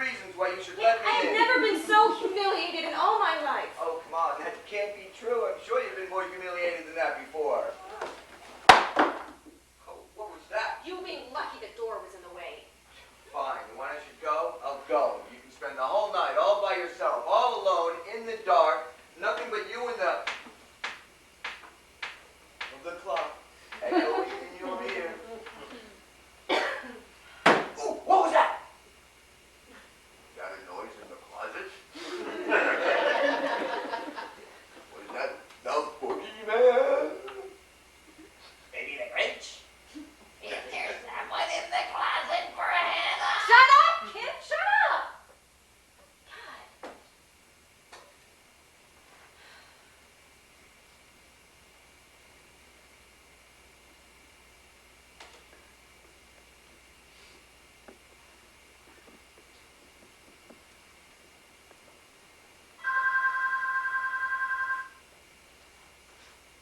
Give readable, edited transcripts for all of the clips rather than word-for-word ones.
reasons why you should let me I have in. never been so humiliated in all my life. Oh, come on, that can't be true. I'm sure you've been more humiliated than that before. Oh, what was that? You being lucky the door was in the way. Fine, when I should go, I'll go. You can spend the whole night all by yourself, all alone, in the dark, nothing but you and the clock. Echoing in your ear. Oh, what was that? That a noise in the closet? Was that the boogeyman? Maybe the Grinch? If there's someone in the closet for a Hannah. Shut up, kid! Shut up!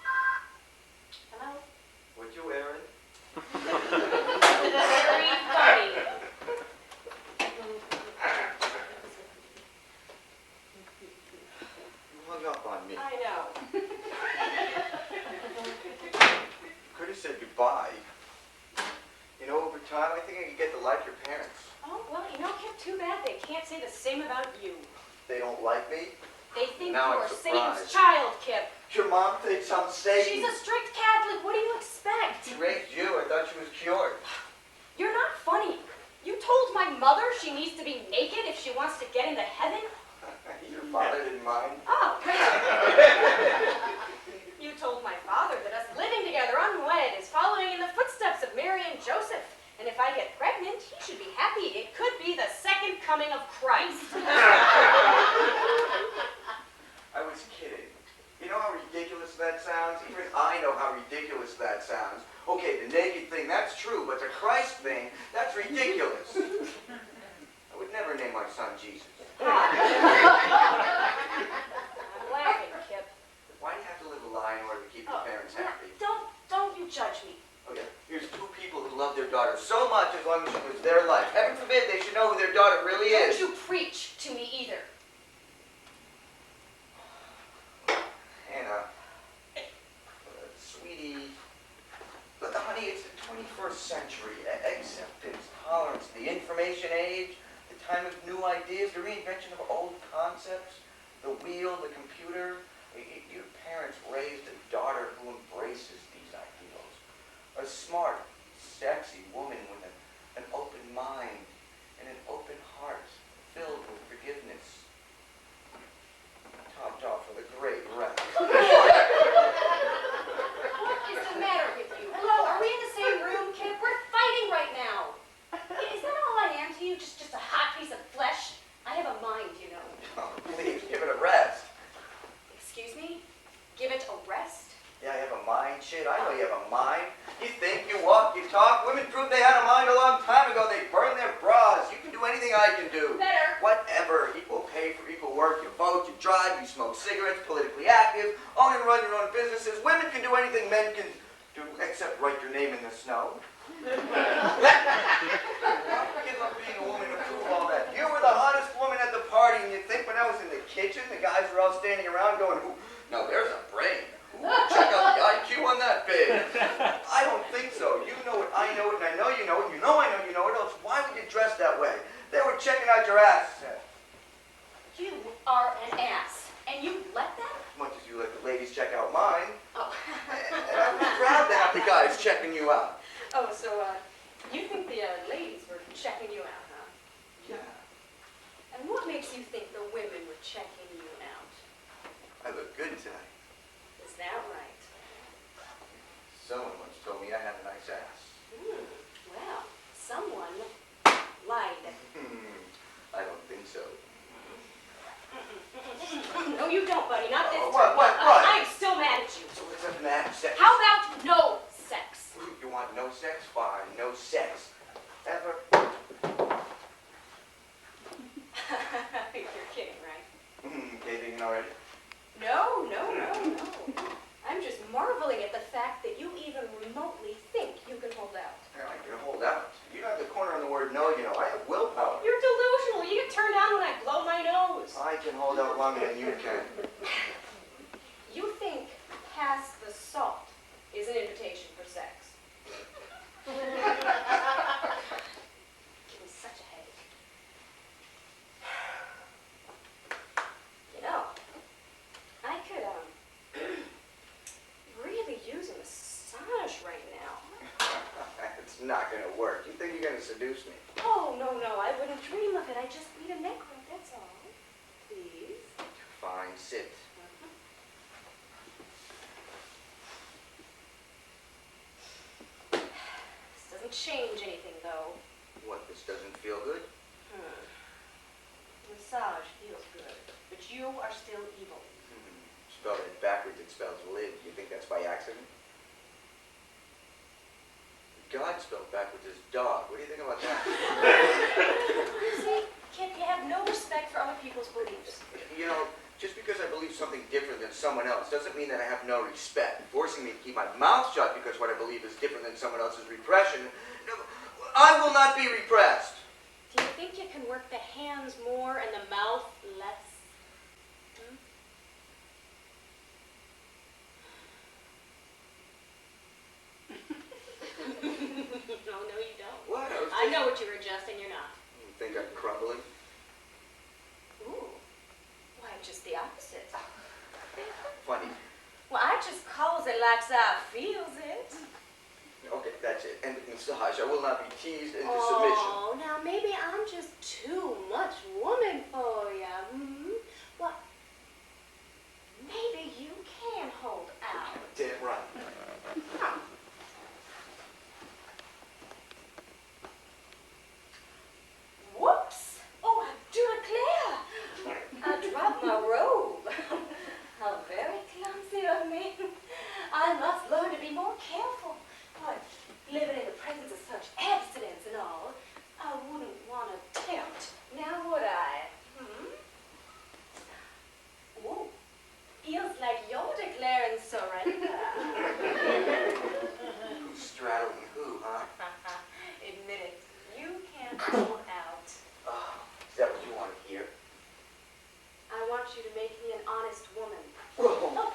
God. Hello? What you wearing? Very funny. You hung up on me. I know. Could have said goodbye. You know, over time, I think I could get to like your parents. Oh, well, you know, Kip, too bad they can't say the same about you. They don't like me. They think Now you're I'm Satan's surprised. child, Kip. Your mom thinks I'm Satan. She's a strict Catholic. What do you expect? She raised you. I thought she was cured. You're not funny. You told my mother she needs to be naked if she wants to get into heaven? Your father didn't mind. Oh, you told my father that us living together unwed is following in the footsteps of Mary and Joseph. And if I get pregnant, he should be happy. It could be the second coming of Christ. I was kidding. You know how ridiculous that sounds? Even I know how ridiculous that sounds. Okay, the naked thing, that's true, but the Christ thing, that's ridiculous. I would never name my son Jesus. I'm laughing, Kip. Why do you have to live a lie in order to keep your parents happy? Don't you judge me. Okay, here's two people who love their daughter so much as long as it was their life. Heaven forbid they should know who their daughter really Don't is. you preach to me either. Hannah, sweetie, look, honey, it's the 21st century. Acceptance, tolerance, the information age, the time of new ideas, the reinvention of old concepts, the wheel, the computer. Your parents raised a daughter who embraces these ideals. A smart, sexy woman with an open mind and an open heart filled with forgiveness. Topped off with a great rep. What is the matter with you? Hello, are we in the same room, Kip? We're fighting right now. Is that all I am to you? Just a hot piece of flesh? I have a mind, you know. Oh, please, give it a rest. Excuse me? Give it a rest? Yeah, I have a mind. Shit, I know you have a mind. You think, you walk, you talk. Women proved they had a mind a long time ago. They burned their bras. You can do anything I can do. Better. Whatever. Equal pay for equal work. You vote, you drive, you smoke cigarettes, politically active, own and run your own businesses. Women can do anything men can do except write your name in the snow. Give up being a woman to prove all that. You were the hottest woman at the party, and you think when I was in the kitchen, the guys were all standing around going, "Ooh, now there's a brain. Ooh, check out the IQ on that pig." I don't think so. You know it, I know it, and I know you know it. You know I know you know it, else why would you dress that way? They were checking out your ass. You are an ass. And you let them? As much as you let the ladies check out mine. Oh. And I was proud to have the guys checking you out. Oh, so, you think the ladies were checking you out, huh? Yeah. And what makes you think the women were checking you out? I look good tonight. Is that right? Someone once told me I had a nice ass. Well, someone lied. I don't think so. No, you don't, buddy. Not this time. What? I'm still mad at you. So let's have mad sex. How about no sex? You want no sex? Fine, no sex. Ever. You're kidding, right? Caving in already? No. hold out longer than you can. You think pass the salt is an invitation for sex? Give me such a headache. You know, I could, really use a massage right now. It's not gonna work. You think you're gonna seduce me? Oh, no, I wouldn't dream of it. I just need a neck rub, that's all. Please. Fine, sit. This doesn't change anything, though. What, this doesn't feel good? Massage feels good, but you are still evil. Spelled it backwards, it spells live. You think that's by accident? God spelled backwards is dog. What do you think about that? See, Kip, you have no respect for other people's beliefs. You know, just because I believe something different than someone else doesn't mean that I have no respect. Forcing me to keep my mouth shut because what I believe is different than someone else's repression. No, I will not be repressed. Do you think you can work the hands more and the mouth less? No, you don't. What? I know what you were adjusting, you're not. You think I'm crumbling? Ooh, why, just the opposite. Funny. Well, I just calls it like I feels it. Okay, that's it. End of massage. I will not be teased into submission. Oh, now maybe I'm just too much woman for you. Well, maybe you can hold out. Damn right. Whoops! Oh, I do declare! I dropped my robe. How very clumsy of me. I must learn to be more careful. But living in the presence of such abstinence and all, I wouldn't want to tempt, now would I? Ooh, feels like you're declaring surrender. Who's straddling who, huh? Admit it, you can't hold out. Oh, is that what you want to hear? I want you to make me an honest woman. Whoa.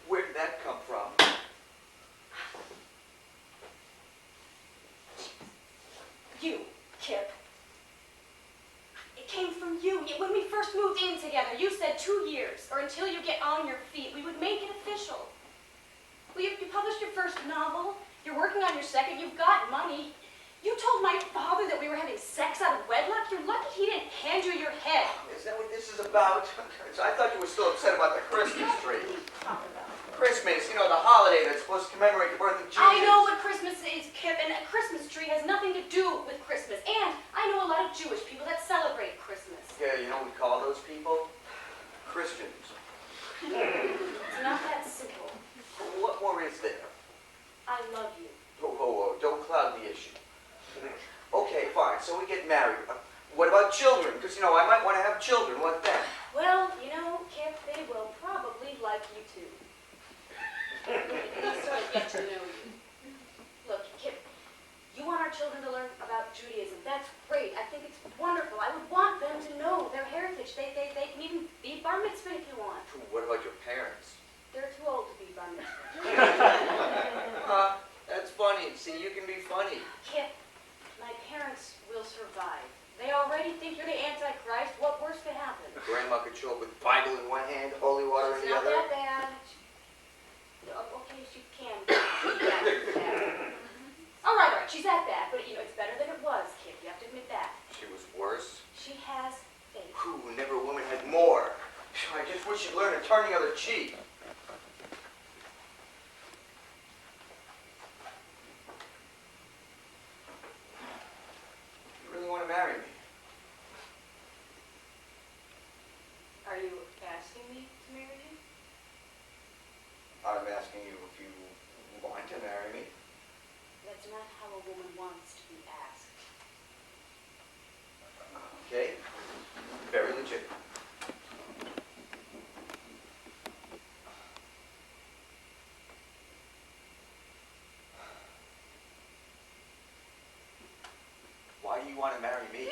Where did that come from? You, Kip. It came from you. When we first moved in together, you said 2 years, or until you get on your feet, we would make it official. Well, you published your first novel. You're working on your second. You've got money. You told my father that we were having sex out of wedlock. You're lucky he didn't hand you your head. Is that what this is about? I thought you were still upset about the Christmas tree. Christmas, you know, the holiday that's supposed to commemorate the birth of Jesus. I know what Christmas is, Kip, and a Christmas tree has nothing to do with Christmas. And I know a lot of Jewish people that celebrate Christmas. Yeah, you know what we call those people? Christians. It's not that simple. What more is there? I love you. Whoa, don't cloud the issue. Okay, fine, so we get married. What about children? Because, you know, I might want to have children. What then? Well, you know, Kip, they will probably like you too. They sort of get to know you. Look, Kip, you want our children to learn about Judaism. That's great. I think it's wonderful. I would want them to know their heritage. They can even be bar mitzvah if you want. What about your parents? They're too old to be bar mitzvah. That's funny. See, you can be funny. Kip, my parents will survive. They already think you're the Antichrist. What worse could happen? Grandma could show up with Bible in one hand, holy water in It's the not other. that bad. Okay, she can. Bad. All right, she's that bad, but you know, it's better than it was, Kip. You have to admit that. She was worse. She has faith. Whew, never a woman had more. I just wish she'd learn to turn the other cheek. You really want to marry me? Are you asking me to marry you? I'm asking you if you want to marry me. That's not how a woman wants to be asked. Okay? Very legit. Why do you want to marry me?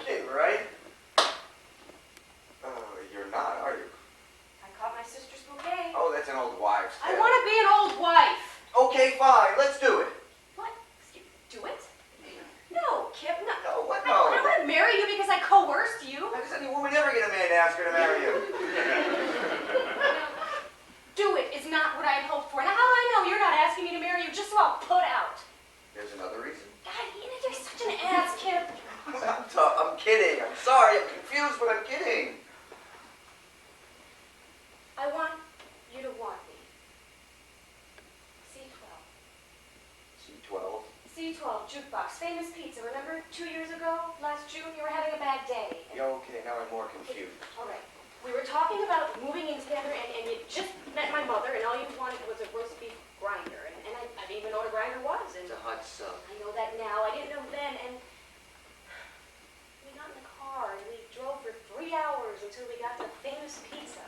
kidding, right? You're not, are you? I caught my sister's bouquet. Oh, that's an old wives' I tale. want to be an old wife. Okay, fine. Let's do it. What? Excuse me, do it? No, Kip, no. No, what? I No. don't want to marry you because I coerced you. How does any woman ever get a man to ask her to marry you? Do it is not what I had hoped for. Now, how do I know you're not asking me to marry you just so I'll put out? There's another reason. God, you're such an ass, Kip. I'm tough. I'm kidding. I'm sorry. I'm confused, but I'm kidding. I want you to want me. C12. C12. C12, jukebox, famous pizza. Remember 2 years ago, last June, you were having a bad day. Yeah, okay, now I'm more confused. All right. We were talking about moving in together, and you just met my mother, and all you wanted was a roast beef grinder. And I didn't even know what a grinder was. And It's a hot sub. I know that now. I didn't know then. And we got in the car, and we drove for 3 hours until we got to famous pizza.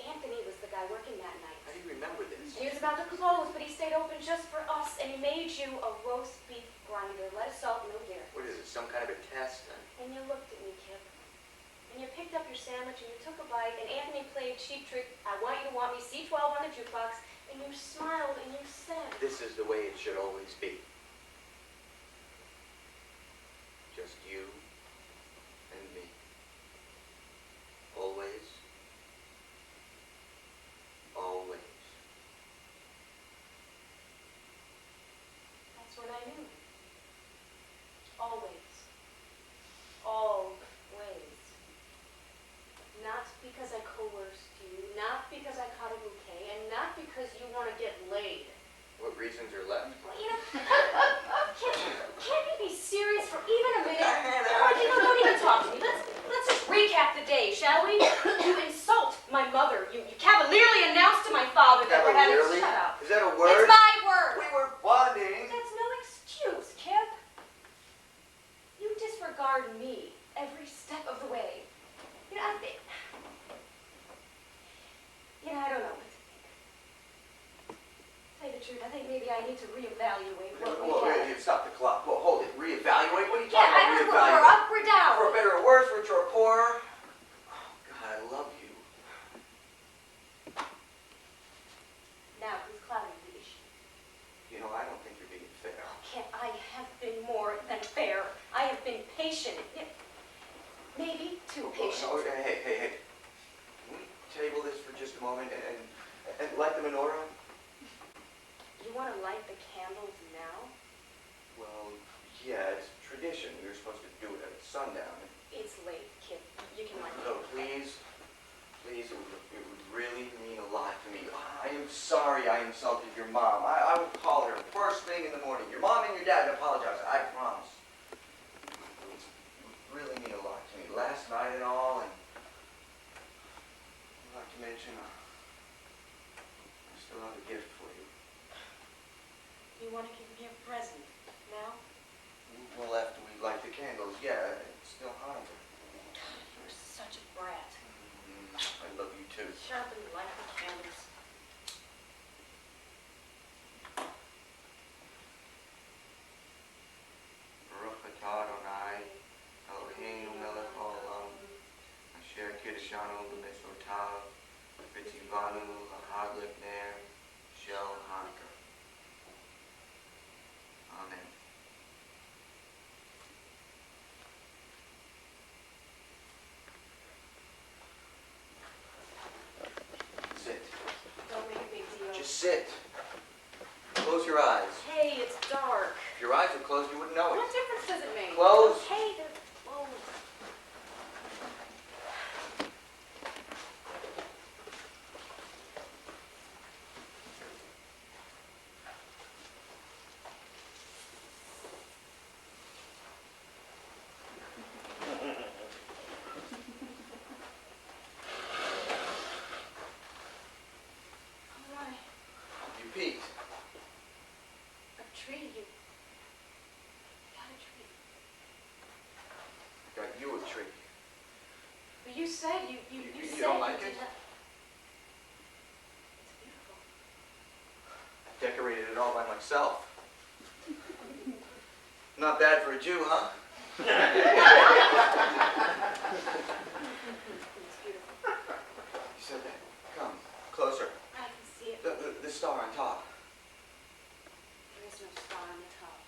Anthony was the guy working that night. How do you remember this? He was about to close, but he stayed open just for us, and he made you a roast beef grinder. Lettuce, salt, no dairy. What is it, some kind of a test? And you looked at me, Kip. And you picked up your sandwich, and you took a bite, and Anthony played Cheap Trick, I Want You to Want Me, C12 on the jukebox, and you smiled, and you said... This is the way it should always be. Just you and me. Always. Always. That's when I knew. Always. Always. Not because I coerced you, not because I caught a bouquet, and not because you want to get laid. What reasons are left? Well, you know, can't you be serious for even a minute? Diana. Don't even talk to me. Let's just recap the day, shall we? You insult my mother. You cavalierly announce to my father that we're having... Cavalierly? Shut up. Is that a word? It's my word. We were bonding. That's no excuse, Kip. You disregard me every step of the way. You know, I don't know what to think. Tell you the truth, I think maybe I need to reevaluate what we have. You stop the clock. Well, hold it. Reevaluate? What are you Yeah, talking I don't know about? if we're up or down. For better or worse, richer or poorer? Oh, God, I love you. Now, who's clouding the issue? You know, I don't think you're being fair. Kip, I have been more than fair. I have been patient. Maybe too patient. Oh, hey. Can we table this for just a moment and light the menorah? You want to light the candles now? Well, yeah, it's tradition. We were supposed to do it at sundown. It's late, Kip. You can light So please, it would really mean a lot to me. I am sorry I insulted your mom. I will call her first thing in the morning. Your mom and your dad apologize. I promise. It would really mean a lot to me. Last night and all, and not to mention, I still have a gift for you. You want to give me a present now? Well, after we light the candles, yeah, it's still hot. You're such a brat. I love you too. Shut up and light the candles. Baruch atah Adonai, Eloheinu melech haolam, asher kiddushanu b'mitzvotav, v'tzivanu l'hadlik ner shel Hanukkah. Amen. Sit. Don't make a big deal. Just sit. Close your eyes. Hey, it's dark. If your eyes were closed, you wouldn't know What it. difference does it make? Close. Okay, they're closed. All right. You peeked. A tree, you got a tree. Got you a tree. But you said you You said don't like you it? did not. It's beautiful. I decorated it all by myself. Not bad for a Jew, huh? It's beautiful. You said that. Come, closer. I can see it. The star on top. There is no star on the top.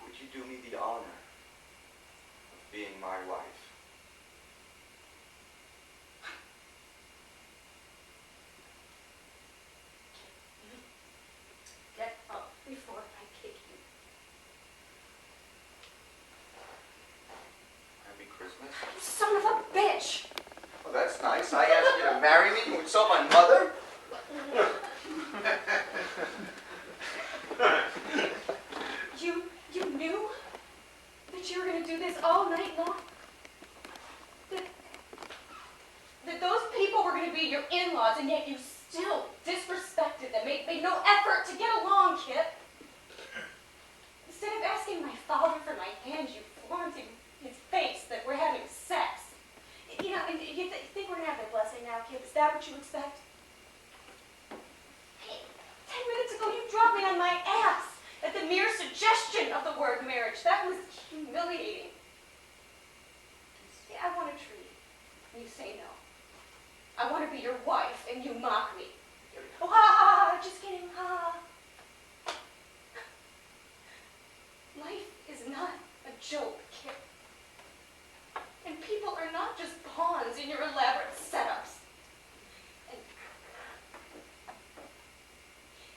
Would you do me the honor of being my wife? Get up before I kick you. Happy Christmas. You son of a bitch! Oh, that's nice. I asked you to marry me. You insult my mother? You knew that you were going to do this all night long? That those people were going to be your in-laws, and yet you still disrespected them, made no effort to get along, Kip. Instead of asking my father for my hand, you flaunt in his face that we're having sex. You know, and you think we're going to have their blessing now, Kip? Is that what you expect? Hey, 10 minutes ago, you dropped me on my ass at the mere suggestion of the word marriage. That was humiliating. See, I want a treat, and you say no. I want to be your wife, and you mock me. Oh, ha, ha, ha, just kidding, ha. Life is not a joke, Kip. And people are not just pawns in your elaborate setups.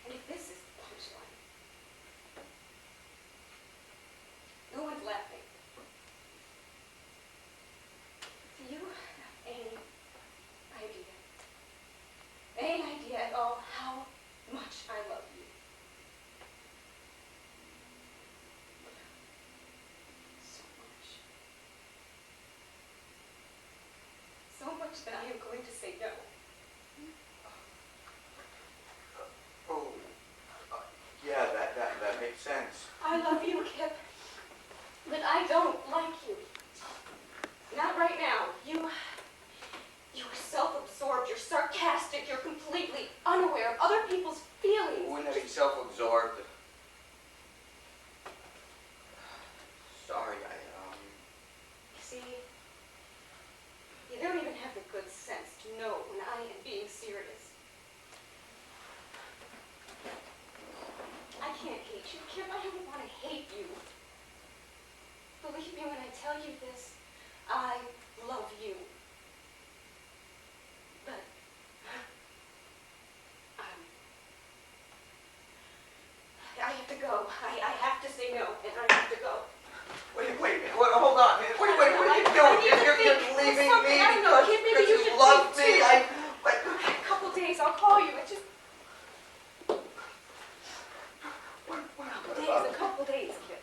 And if this is the punchline, no one's laughing. Do you have any idea at all how much I love you? So much. So much that I am going to say no. Oh, yeah, that makes sense. I love you, Kip, but I don't like you. Not right now. You are self-absorbed, you're sarcastic, you're completely unaware of other people's feelings. Wouldn't that be self-absorbed? Sorry, You see, you don't even have the good sense to know when I am being serious. I can't hate you, Kip. I don't want to hate you. Believe me when I tell you this, I love you. But I have to go. I have to say no, and I have to go. Wait, hold on. What are you doing? You're leaving me I don't know, because Kid, maybe you you should love think me. too. A couple days, I'll call you. It just a couple days, Kid.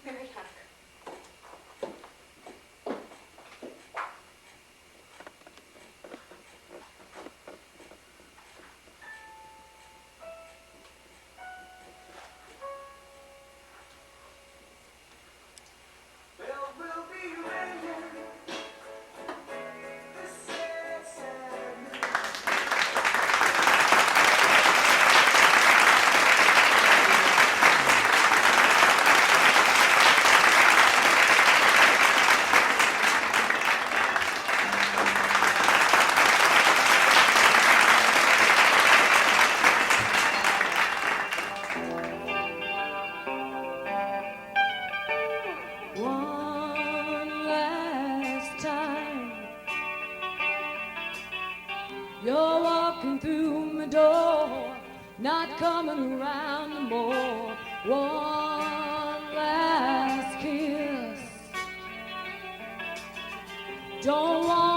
Merry Hanukkah. One last time, you're walking through my door, not coming around no more. One last kiss, don't want